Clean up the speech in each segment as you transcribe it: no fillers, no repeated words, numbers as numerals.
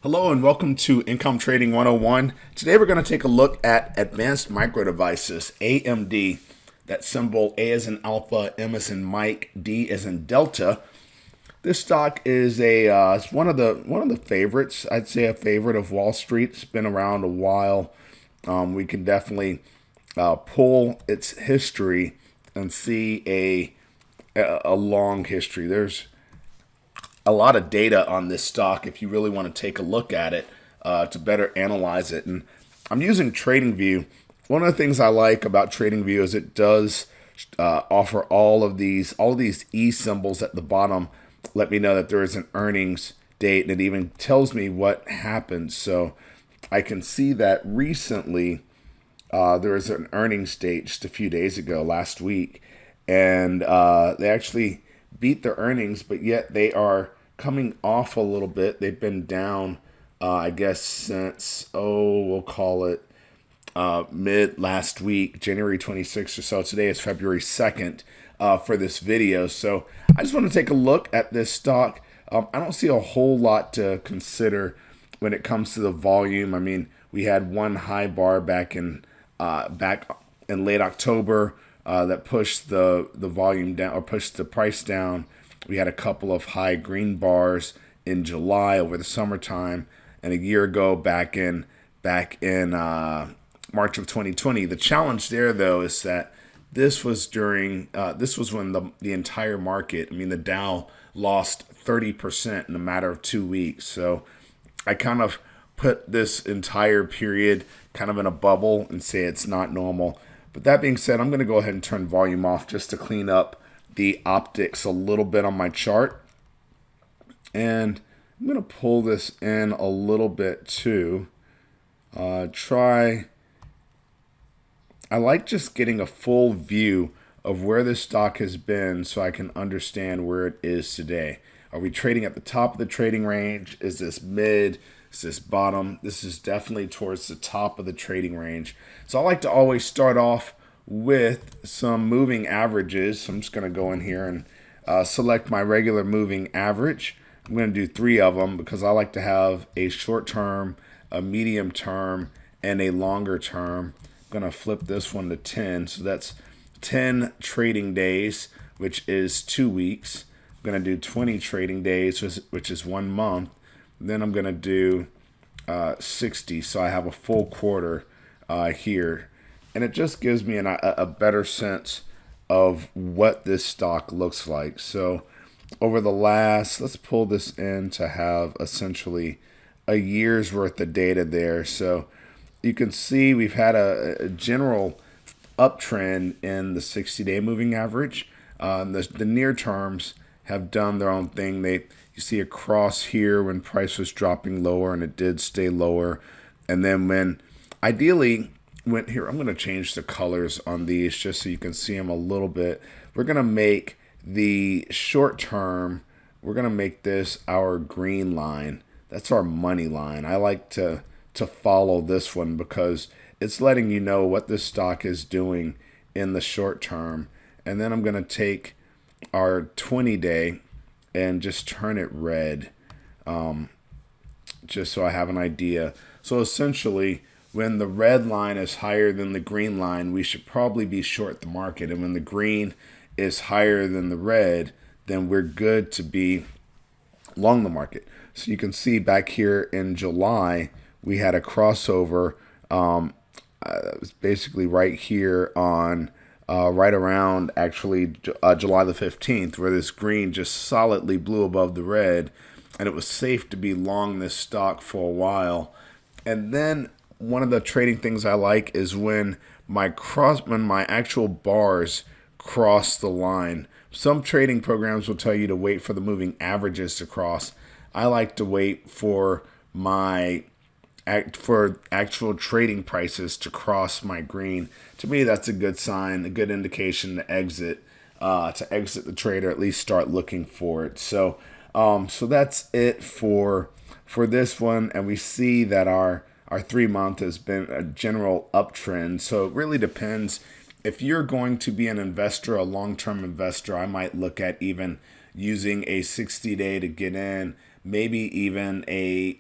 Hello and welcome to Income Trading 101. Today we're going to take a look at Advanced Micro Devices, AMD. That symbol A as in Alpha, M as in Mike, D as in Delta. This stock is it's one of the favorites. I'd say a favorite of Wall Street. It's been around a while. We can definitely pull its history and see a long history. There's a lot of data on this stock if you really want to take a look at it to better analyze it. And I'm using TradingView. One of the things I like about TradingView is it does offer all these E symbols at the bottom. Let me know that there is an earnings date, and it even tells me what happened. So I can see that recently there was an earnings date just a few days ago, last week, and they actually beat their earnings, but yet they are coming off a little bit. They've been down, I guess, since, we'll call it mid last week, January 26th or so. Today is February 2nd for this video. So I just want to take a look at this stock. I don't see a whole lot to consider when it comes to the volume. I mean, we had one high bar back in late October that pushed the volume down, or pushed the price down. We had a couple of high green bars in July over the summertime, and a year ago back in March of 2020. The challenge there, though, is that this was when the entire market, I mean, the Dow lost 30% in a matter of 2 weeks. So I kind of put this entire period kind of in a bubble and say it's not normal. But that being said, I'm going to go ahead and turn volume off just to clean up the optics a little bit on my chart. And I'm going to pull this in a little bit too. I like just getting a full view of where this stock has been so I can understand where it is today. Are we trading at the top of the trading range? Is this mid? Is this bottom? This is definitely towards the top of the trading range. So I like to always start off with some moving averages. So I'm just going to go in here and select my regular moving average. I'm going to do 3 of them because I like to have a short term, a medium term, and a longer term. I'm going to flip this one to 10. So that's 10 trading days, which is 2 weeks. I'm going to do 20 trading days, which is 1 month. Then I'm going to do 60. So I have a full quarter here. And it just gives me a better sense of what this stock looks like. So over the last, let's pull this in to have essentially a year's worth of data there. So you can see we've had a general uptrend in the 60-day moving average. The near terms have done their own thing. You see a cross here when price was dropping lower, and it did stay lower. And then here, I'm going to change the colors on these just so you can see them a little bit. We're going to make the short term, we're going to make this our green line. That's our money line. I like to follow this one because it's letting you know what this stock is doing in the short term. And then I'm going to take our 20-day and just turn it red, just so I have an idea. So essentially, when the red line is higher than the green line, we should probably be short the market. And when the green is higher than the red, then we're good to be long the market. So you can see back here in July, we had a crossover. It was basically right here on right around actually July the 15th, where this green just solidly blew above the red, and it was safe to be long this stock for a while. And then one of the trading things I like is when my actual bars cross the line. Some trading programs will tell you to wait for the moving averages to cross. I like to wait for actual trading prices to cross my green. To me, that's a good sign, a good indication to exit the trade, or at least start looking for it. So that's it for this one, and we see that our 3-month has been a general uptrend. So it really depends. If you're going to be an investor, a long-term investor, I might look at even using a 60-day to get in, maybe even a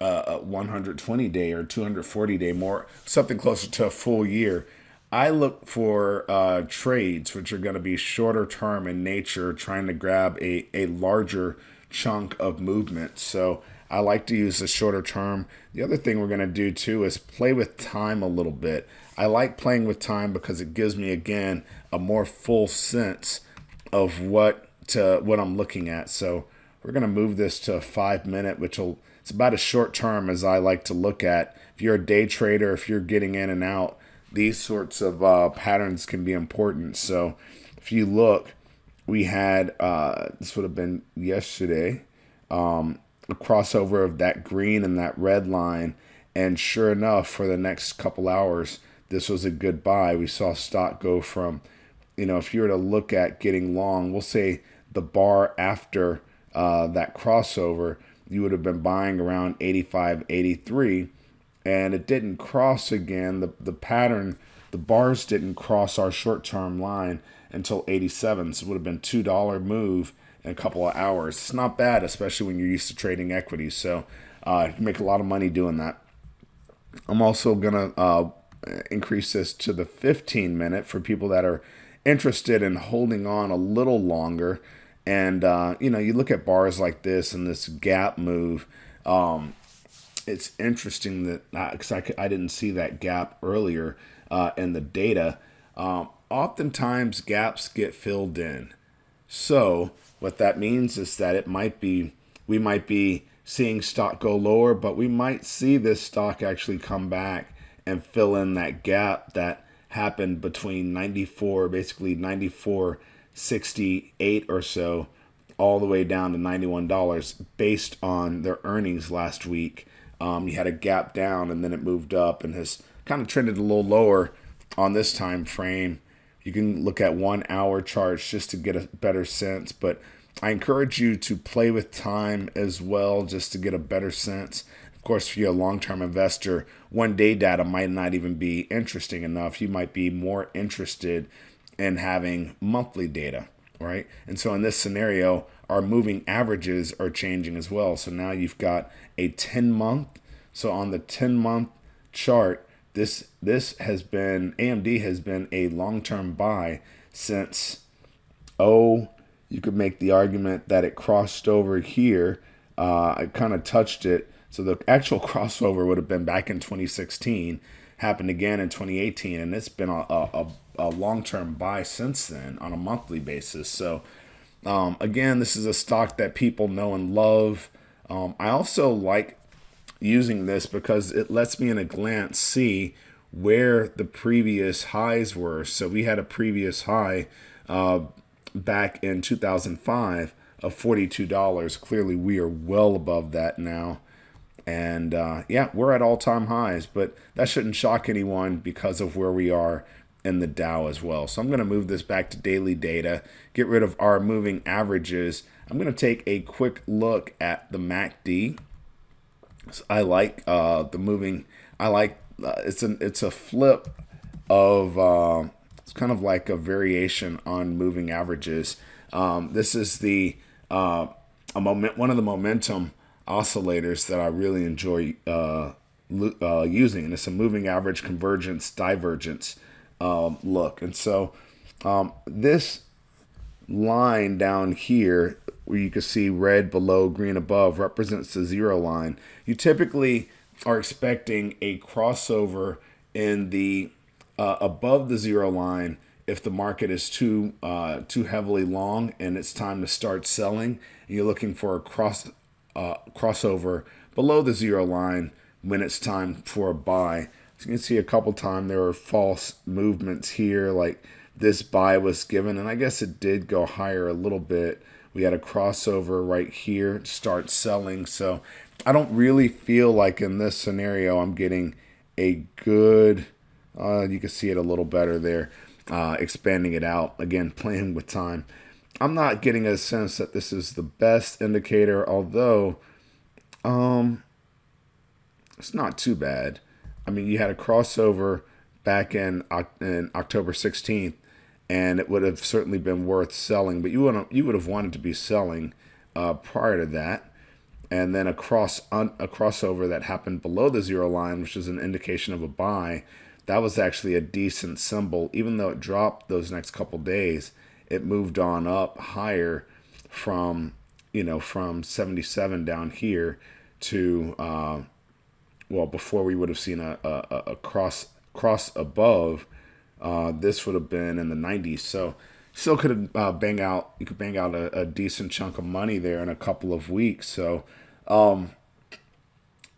a 120-day or 240-day, more something closer to a full year. I look for trades which are going to be shorter term in nature, trying to grab a larger chunk of movement. So I like to use the shorter term. The other thing we're going to do too is play with time a little bit. I like playing with time because it gives me, again, a more full sense of what I'm looking at. So we're going to move this to a 5 minute, it's about as short term as I like to look at. If you're a day trader, if you're getting in and out, these sorts of patterns can be important. So if you look, we had, this would have been yesterday, a crossover of that green and that red line. And sure enough, for the next couple hours, this was a good buy. We saw stock go from, if you were to look at getting long, we'll say the bar after that crossover, you would have been buying around 85, 83. And it didn't cross again. The pattern, the bars didn't cross our short-term line until 87. So it would have been $2 move in a couple of hours. It's not bad, especially when you're used to trading equities. So you can make a lot of money doing that. I'm also going to increase this to the 15-minute for people that are interested in holding on a little longer. And, you look at bars like this and this gap move. It's interesting that because I didn't see that gap earlier in the data. Oftentimes gaps get filled in. So what that means is that we might be seeing stock go lower, but we might see this stock actually come back and fill in that gap that happened between 94.68 or so, all the way down to $91 based on their earnings last week. You had a gap down and then it moved up and has kind of trended a little lower on this time frame. You can look at 1 hour charts just to get a better sense, but I encourage you to play with time as well just to get a better sense. Of course, if you're a long-term investor, 1 day data might not even be interesting enough. You might be more interested in having monthly data, right? And so in this scenario, our moving averages are changing as well. So now you've got a 10-month. So on the 10-month chart, AMD has been a long-term buy since, you could make the argument that it crossed over here. I kind of touched it. So the actual crossover would have been back in 2016, happened again in 2018, and it's been a long-term buy since then on a monthly basis. So again, this is a stock that people know and love. I also like using this because it lets me in a glance see where the previous highs were. So we had a previous high back in 2005 of $42. Clearly, we are well above that now. And we're at all-time highs, but that shouldn't shock anyone because of where we are in the Dow as well. So I'm going to move this back to daily data, get rid of our moving averages. I'm going to take a quick look at the MACD. So I like the moving. I like it's a flip of it's kind of like a variation on moving averages. This is the one of the momentum oscillators that I really enjoy using, and it's a moving average convergence divergence look. And so this line down here, where you can see red below, green above, represents the zero line. You typically are expecting a crossover in the above the zero line if the market is too heavily long and it's time to start selling. And you're looking for a crossover below the zero line when it's time for a buy. So you can see a couple times there were false movements here, like this buy was given, and I guess it did go higher a little bit. We had a crossover right here, start selling. So I don't really feel like in this scenario I'm getting a good, you can see it a little better there, expanding it out, again, playing with time. I'm not getting a sense that this is the best indicator, although it's not too bad. I mean, you had a crossover back in October 16th, and it would have certainly been worth selling, but you would have wanted to be selling prior to that. and then a crossover that happened below the zero line, which is an indication of a buy. That was actually a decent symbol. Even though it dropped those next couple days, it moved on up higher from, from 77 down here to, well, before we would have seen a cross above, this would have been in the 90s. So still could have you could bang out a decent chunk of money there in a couple of weeks. So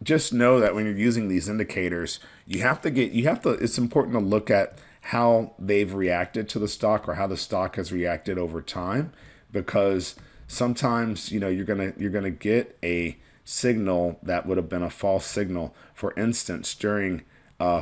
just know that when you're using these indicators, it's important to look at how they've reacted to the stock or how the stock has reacted over time, because sometimes, you're gonna get a signal that would have been a false signal. For instance, during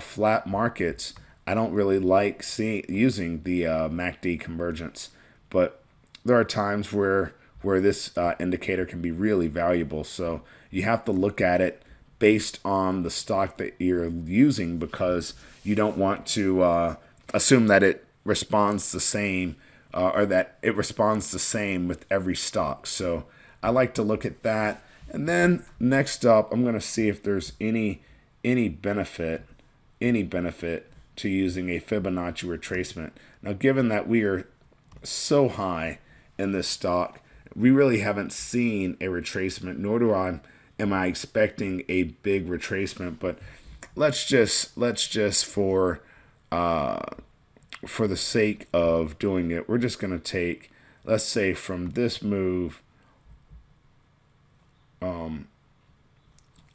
flat markets, I don't really like using the MACD convergence, but there are times where this indicator can be really valuable. So you have to look at it based on the stock that you're using, because you don't want to assume that it responds the same or that it responds the same with every stock. So I like to look at that. And then next up, I'm going to see if there's any benefit to using a Fibonacci retracement. Now, given that we are so high in this stock, we really haven't seen a retracement, nor am I expecting a big retracement. But let's just for the sake of doing it, we're just going to take, let's say, from this move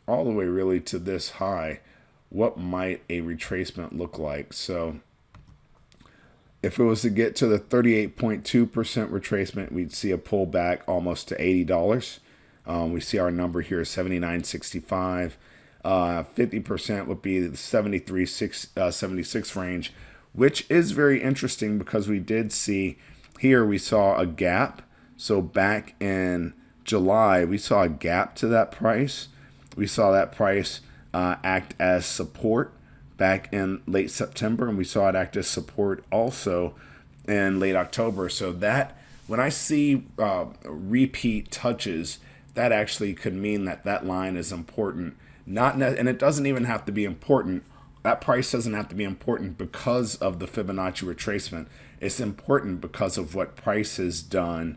all the way really to this high, what might a retracement look like? So if it was to get to the 38.2% retracement, we'd see a pullback almost to $80. We see our number here is 79.65. 50% would be the 73.76 range, which is very interesting because we did see here, we saw a gap. So back in July, we saw a gap to that price. We saw that price act as support back in late September, and we saw it act as support also in late October. So that, when I see repeat touches, that actually could mean that line is important. And it doesn't even have to be important. That price doesn't have to be important because of the Fibonacci retracement. It's important because of what price has done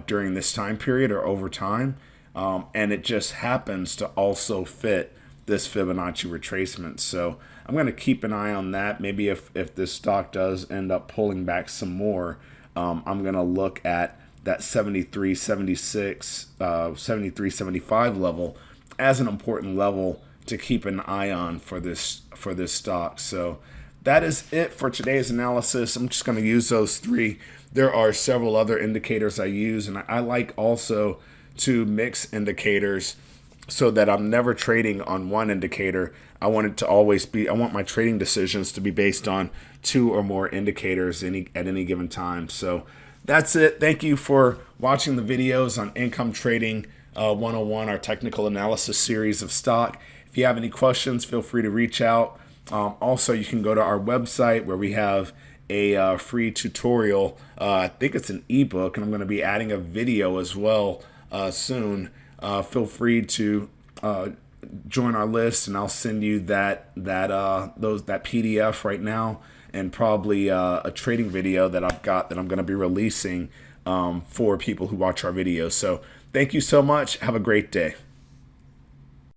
during this time period or over time. And it just happens to also fit this Fibonacci retracement. So I'm going to keep an eye on that. Maybe if this stock does end up pulling back some more, I'm going to look at that 73.76, 73.75 level as an important level to keep an eye on for this stock. So that is it for today's analysis. I'm just going to use those three. There are several other indicators I use, and I like also to mix indicators so that I'm never trading on one indicator. I want it to always be, I want my trading decisions to be based on two or more indicators at any given time. So that's it. Thank you for watching the videos on Income Trading 101, our technical analysis series of stock. If you have any questions, feel free to reach out. Also, you can go to our website where we have a free tutorial. I think it's an ebook, and I'm going to be adding a video as well soon. Feel free to join our list, and I'll send you that PDF right now, and probably a trading video that I've got that I'm going to be releasing for people who watch our videos. So thank you so much. Have a great day.